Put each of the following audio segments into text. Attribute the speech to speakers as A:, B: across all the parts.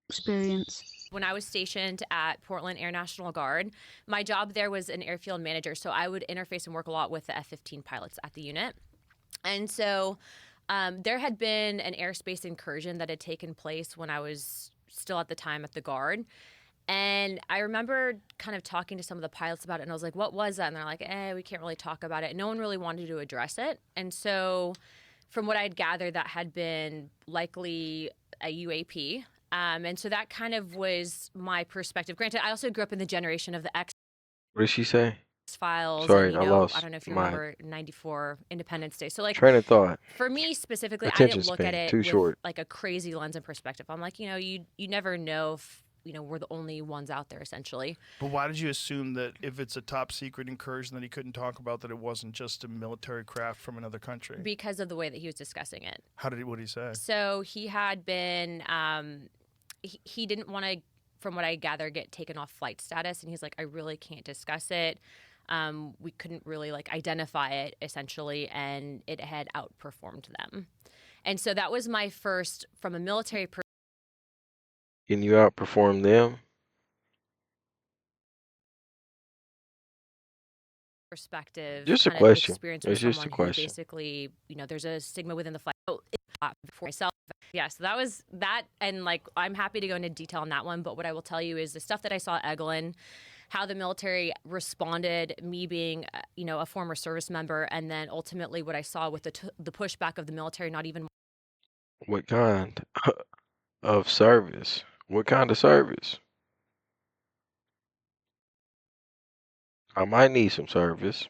A: experience?
B: When I was stationed at Portland Air National Guard, my job there was an airfield manager. So I would interface and work a lot with the F-15 pilots at the unit. And so there had been an airspace incursion that had taken place when I was still at the time at the Guard. And I remember kind of talking to some of the pilots about it, and I was like, what was that? And they're like, we can't really talk about it. No one really wanted to address it. And so, from what I'd gathered, that had been likely a UAP. And so that kind of was my perspective. Granted, I also grew up in the generation of the X
C: What did she say?
B: Files, and
C: Sorry, I
B: I
C: lost
B: don't know if you
C: my
B: remember '94 Independence Day. So, like,
C: train of thought.
B: for me specifically, I
C: Attention
B: didn't look at
C: span,
B: it
C: too
B: with
C: short.
B: like a crazy lens and perspective. I'm like, you never know if we're the only ones out there, essentially.
D: But why did you assume that if it's a top secret incursion that he couldn't talk about, that it wasn't just a military craft from another country?
B: Because of the way that he was discussing it.
D: What did he say?
B: So he had been, he didn't want to, from what I gather, get taken off flight status, and he's like, I really can't discuss it. We couldn't really like identify it essentially, and it had outperformed them. And so that was my first, from a military
C: Can you outperform them?
B: perspective,
C: Just a
B: kind of
C: question.
B: experience with
C: It's just a
B: someone who
C: question.
B: basically, there's a stigma within the flight. Oh, for myself. Yeah, so that was that. And like, I'm happy to go into detail on that one. But what I will tell you is the stuff that I saw at Eglin, how the military responded, me being, a former service member, and then ultimately what I saw with the pushback of the military, not even.
C: What kind of service? What kind of service? I might need some service.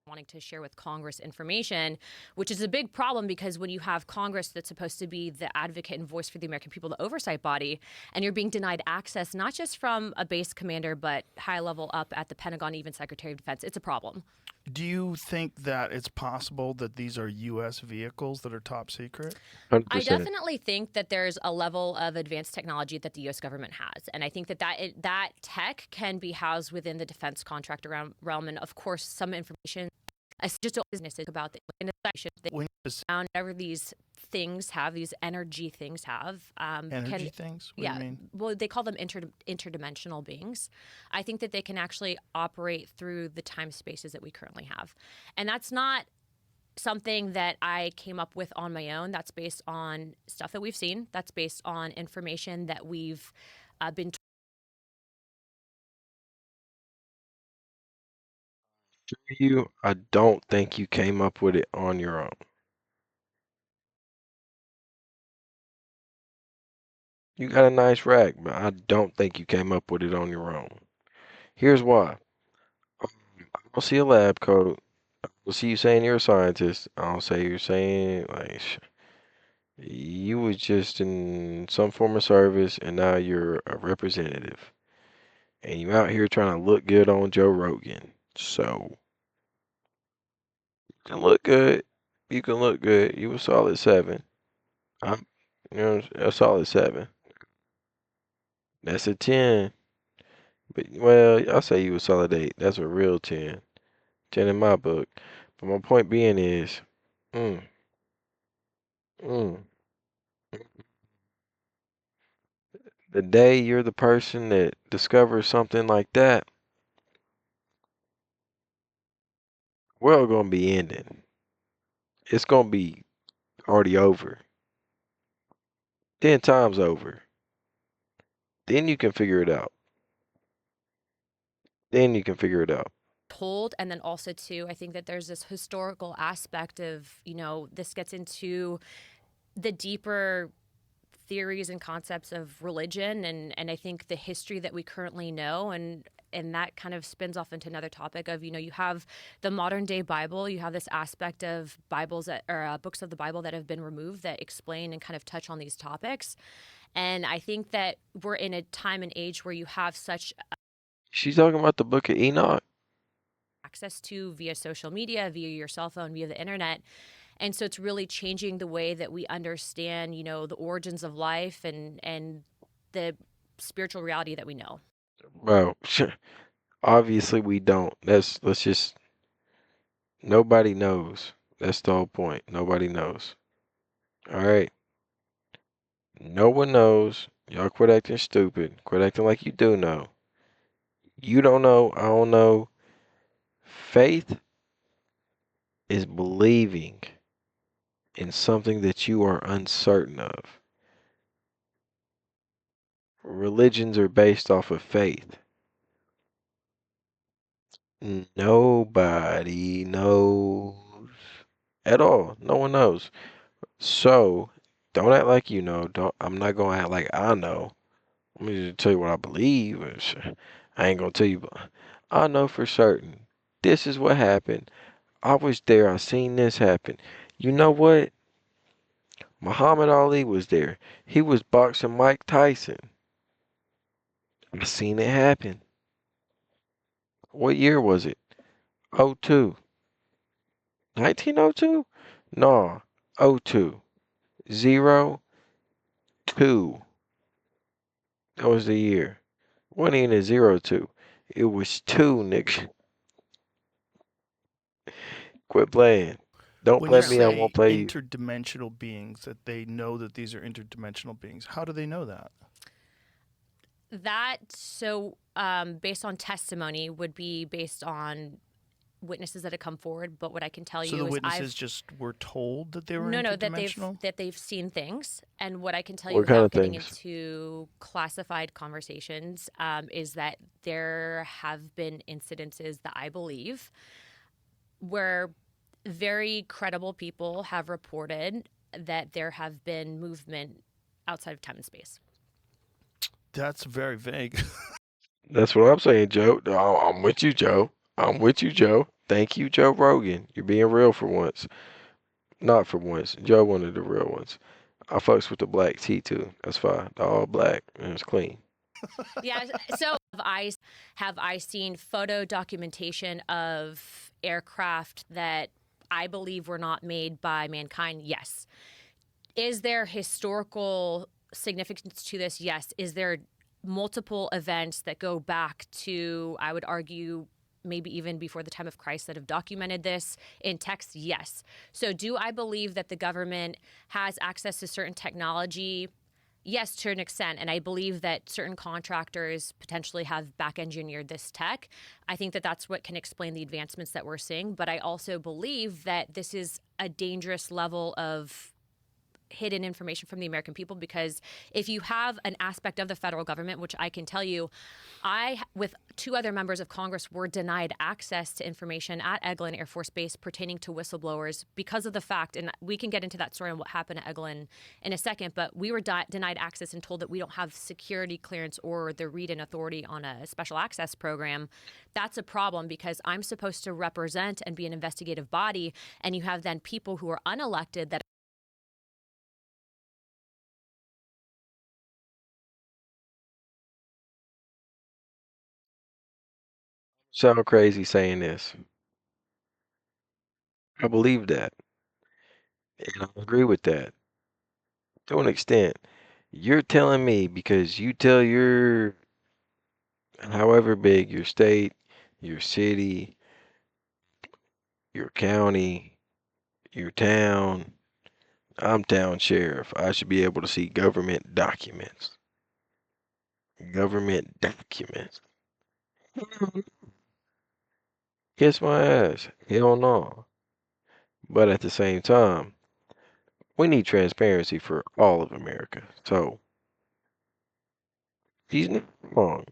B: Wanting to share with Congress information, which is a big problem because when you have Congress that's supposed to be the advocate and voice for the American people, the oversight body, and you're being denied access, not just from a base commander, but high level up at the Pentagon, even Secretary of Defense, it's a problem.
D: Do you think that it's possible that these are U.S. vehicles that are top secret?
C: 100%.
B: I definitely think that there's a level of advanced technology that the U.S. government has, and I think that tech can be housed within the defense contract realm, and of course, some information. Just a business about the whatever these things have, these energy things have.
D: Energy things? What do you mean?
B: Well, they call them interdimensional beings. I think that they can actually operate through the time spaces that we currently have, and that's not something that I came up with on my own. That's based on stuff that we've seen. That's based on information that we've been.
C: I don't think you came up with it on your own. You got a nice rack, but I don't think you came up with it on your own. Here's why. I don't see a lab coat. I don't see you saying you're a scientist. I don't say you're saying like you was just in some form of service and now you're a representative. And you out here trying to look good on Joe Rogan. So you can look good. You can look good. You a solid 7. I'm, a solid 7. That's a 10. But well, I'll say you a solid 8. That's a real 10. 10 in my book. But my point being is, mm, mm, the day you're the person that discovers something like that, world gonna be ending. It's gonna be already over. 10 times over. Then you can figure it out. Then you can figure it out.
B: Told, and then also too, I think that there's this historical aspect of, this gets into the deeper theories and concepts of religion, and I think the history that we currently know, and that kind of spins off into another topic of, you have the modern day Bible, you have this aspect of Bibles or books of the Bible that have been removed that explain and kind of touch on these topics. And I think that we're in a time and age where you have such
C: She's talking about the book of Enoch.
B: access to via social media, via your cell phone, via the internet. And so it's really changing the way that we understand, the origins of life and the spiritual reality that we know.
C: Bro, obviously we don't. Let's just nobody knows. That's the whole point. Nobody knows. All right. No one knows, Y'all quit acting stupid. Quit acting like you do know. You don't know. I don't know. Faith is believing in something that you are uncertain of. Religions are based off of faith. Nobody knows at all. No one knows. So don't act like you know. Don't. I'm not gonna act like I know. I'm gonna just tell you what I believe. I ain't gonna tell you. I know for certain. This is what happened. I was there. I seen this happen. You know what? Muhammad Ali was there. He was boxing Mike Tyson. I seen it happen. What year was it? '02. 1902? No. '02. 02. That was the year. Wasn't even a 02. It was 2, nigga. Quit playing. Don't
D: When you
C: play
B: True.
C: me, I won't
D: say
C: play you.
D: interdimensional beings, that they know that these are interdimensional beings, how do they know that?
B: That based on testimony would be based on witnesses that have come forward. But what I can tell
D: So
B: you
D: the
B: is
D: witnesses just were told that they were
B: no
D: interdimensional?
B: that they've seen things. And what I can tell you
C: What kind
B: without
C: of
B: getting
C: things?
B: into classified conversations is that there have been incidences that I believe where very credible people have reported that there have been movement outside of time and space.
D: That's very vague.
C: That's what I'm saying, Joe. I'm with you, Joe. I'm with you, Joe. Thank you, Joe Rogan. You're being real for once. Not for once. Joe one of the real ones. I fucks with the black tea too. That's fine. They're all black and it's clean.
B: Yeah. So have I seen photo documentation of aircraft that I believe were not made by mankind? Yes. Is there historical significance to this? Yes. Is there multiple events that go back to, I would argue, maybe even before the time of Christ that have documented this in text? Yes. So do I believe that the government has access to certain technology? Yes, to an extent. And I believe that certain contractors potentially have back engineered this tech. I think that that's what can explain the advancements that we're seeing. But I also believe that this is a dangerous level of hidden information from the American people, because if you have an aspect of the federal government, which I can tell you, I, with two other members of Congress, were denied access to information at Eglin Air Force Base pertaining to whistleblowers because of the fact, and we can get into that story and what happened at Eglin in a second, but we were denied access and told that we don't have security clearance or the read-in authority on a special access program. That's a problem because I'm supposed to represent and be an investigative body, and you have then people who are unelected that
C: Sound crazy saying this. I believe that. And I agree with that to an extent. You're telling me because you tell your, however big your state, your city, your county, your town, I'm town sheriff. I should be able to see government documents. Government documents. Kiss my ass. Hell no. But at the same time, we need transparency for all of America. So she's not wrong,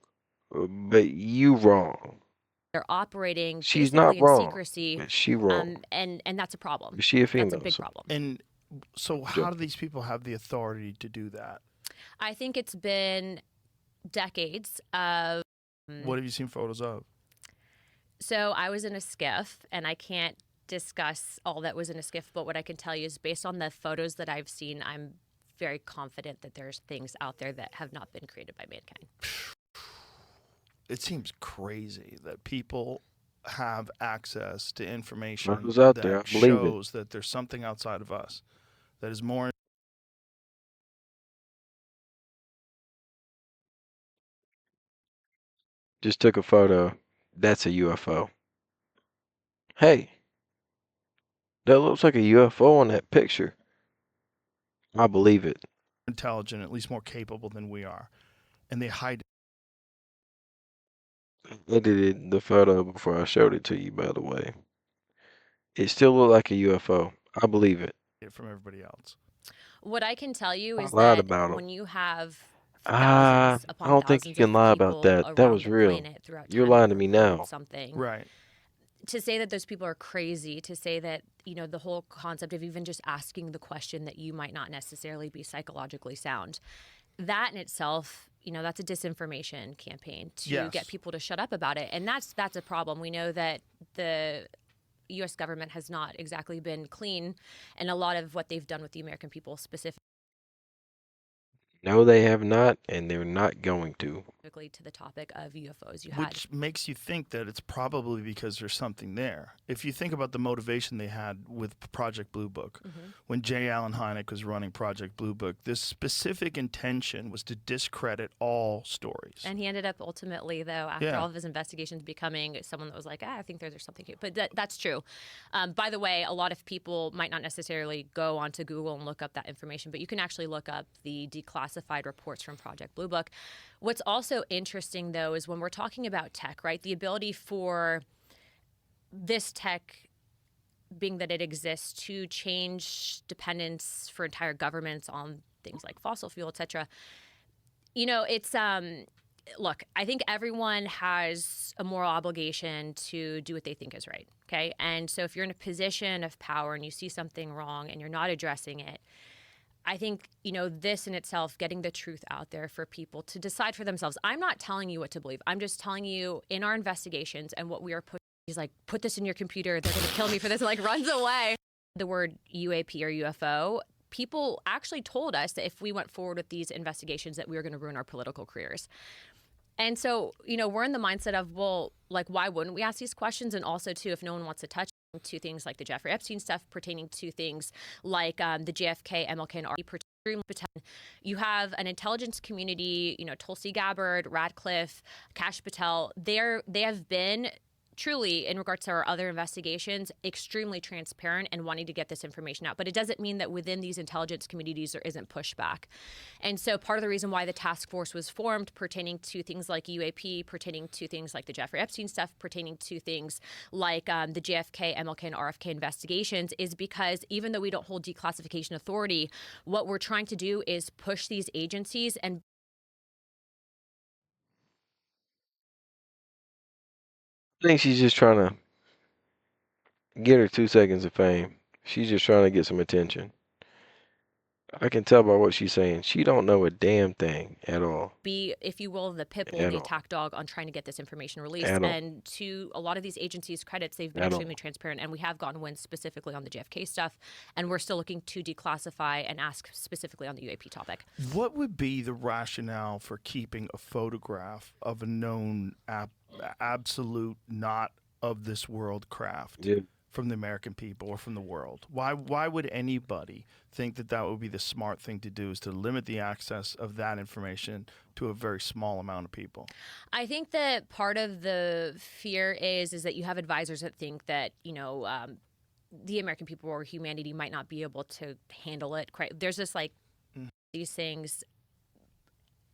C: but you wrong.
B: they're operating
C: She's
B: basically
C: not
B: in
C: wrong,
B: secrecy,
C: but she wrong.
B: and that's a problem.
C: Is she a
B: That's a
C: female?
B: big
C: So,
B: problem.
D: And so, how
C: Joe.
D: do these people have the authority to do that?
B: I think it's been decades of.
D: What have you seen photos of?
B: So I was in a skiff, and I can't discuss all that was in a skiff, but what I can tell you is based on the photos that I've seen, I'm very confident that there's things out there that have not been created by mankind.
D: It seems crazy that people have access to
C: I
D: information
C: was out there. I
D: that
C: believe it.
D: shows that there's something outside of us that is more.
C: Just took a photo. That's a UFO. Hey, that looks like a UFO on that picture. I believe it.
D: intelligent, at least more capable than we are, and they hide
C: I edited the photo before I showed it to you, by the way. It still looked like a UFO. I believe it.
D: it from everybody else.
B: What I can tell you
C: I
B: is
C: lied
B: that
C: about them.
B: when you have
C: I
B: thousands upon
C: don't think you
B: thousands of
C: can lie about
B: people
C: that. That
B: around
C: was
B: the
C: real.
B: planet throughout
C: You're
B: time that
C: lying to me
B: reported
C: now.
B: something,
D: Right.
B: to say that those people are crazy, to say that, the whole concept of even just asking the question that you might not necessarily be psychologically sound, that in itself, that's a disinformation campaign to get
D: Yes.
B: people to shut up about it. And that's a problem. We know that the U.S. government has not exactly been clean, and a lot of what they've done with the American people specifically
C: No, they have not, and they're not going to.
B: to the topic of UFOs. You had
D: Which makes you think that it's probably because there's something there. If you think about the motivation they had with Project Blue Book, when J. Allen Hynek was running Project Blue Book, this specific intention was to discredit all stories.
B: And he ended up ultimately, though, after
D: Yeah.
B: all of his investigations, becoming someone that was like, I think there's something here. But that's true. By the way, a lot of people might not necessarily go onto Google and look up that information, but you can actually look up the declassified reports from Project Blue Book. What's also interesting, though, is when we're talking about tech, right? The ability for this tech, being that it exists, to change dependence for entire governments on things like fossil fuel, et cetera. It's look, I think everyone has a moral obligation to do what they think is right. Okay. And so if you're in a position of power and you see something wrong and you're not addressing it, I think, this in itself, getting the truth out there for people to decide for themselves. I'm not telling you what to believe. I'm just telling you in our investigations and what we are pushing. He's like, put this in your computer. They're going to kill me for this. And like runs away. The word UAP or UFO, people actually told us that if we went forward with these investigations that we were going to ruin our political careers. And so, we're in the mindset of, well, like, why wouldn't we ask these questions? And also, too, if no one wants to touch to things like the Jeffrey Epstein stuff, pertaining to things like the JFK, MLK, and RE, you have an intelligence community, Tulsi Gabbard, Radcliffe, Kash Patel. They have been truly, in regards to our other investigations, extremely transparent and wanting to get this information out. But it doesn't mean that within these intelligence communities there isn't pushback. And so part of the reason why the task force was formed, pertaining to things like UAP, pertaining to things like the Jeffrey Epstein stuff, pertaining to things like the JFK, MLK, and RFK investigations, is because even though we don't hold declassification authority, what we're trying to do is push these agencies and
C: I think she's just trying to get her 2 seconds of fame. She's just trying to get some attention. I can tell by what she's saying. She don't know a damn thing at all.
B: be, if you will, the pit bull,
C: At
B: the
C: all.
B: attack dog on trying to get this information released.
C: At all.
B: And to a lot of these agencies' credits, they've been
C: At all.
B: extremely transparent, and we have gotten wins specifically on the JFK stuff, and we're still looking to declassify and ask specifically on the UAP topic.
D: What would be the rationale for keeping a photograph of a known absolute not of this world craft
C: Yeah.
D: from the American people or from the world? Why would anybody think that that would be the smart thing to do, is to limit the access of that information to a very small amount of people?
B: I think that part of the fear is that you have advisors that think that, the American people or humanity might not be able to handle it. There's just like these things.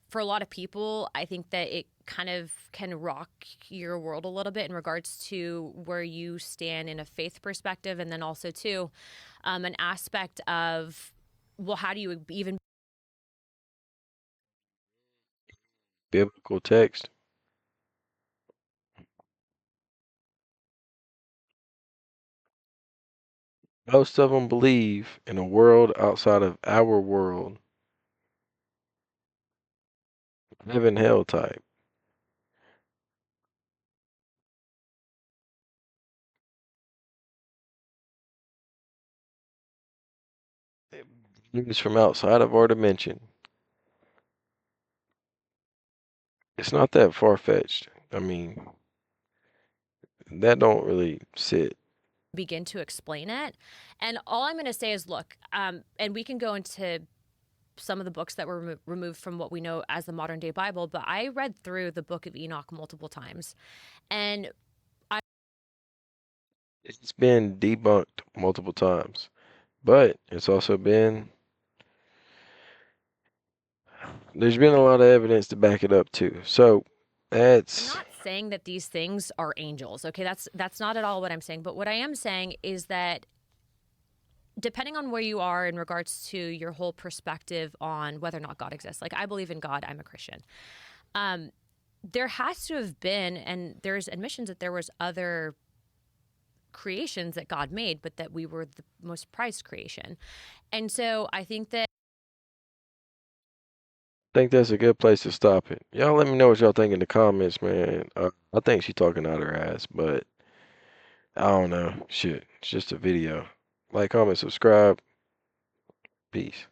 B: For a lot of people, I think that it kind of can rock your world a little bit in regards to where you stand in a faith perspective. And then also, too, an aspect of, well, how do you even
C: Biblical text. Most of them believe in a world outside of our world. Heaven, hell type. News from outside of our dimension. It's not that far-fetched. I mean, that don't really sit.
B: begin to explain it? And all I'm going to say is, look, and we can go into some of the books that were removed from what we know as the modern day Bible, but I read through the book of Enoch multiple times. And
C: It's been debunked multiple times, but it's also been there's been a lot of evidence to back it up too. So
B: I'm
C: that's
B: not saying that these things are angels. Okay, that's not at all what I'm saying. But what I am saying is that depending on where you are in regards to your whole perspective on whether or not God exists, like I believe in God, I'm a Christian. There has to have been, and there's admissions that there was other creations that God made, but that we were the most prized creation. And so I think that
C: that's a good place to stop it. Y'all let me know what y'all think in the comments, man. I think she's talking out her ass, but I don't know. Shit, it's just a video. Like, comment, subscribe. Peace.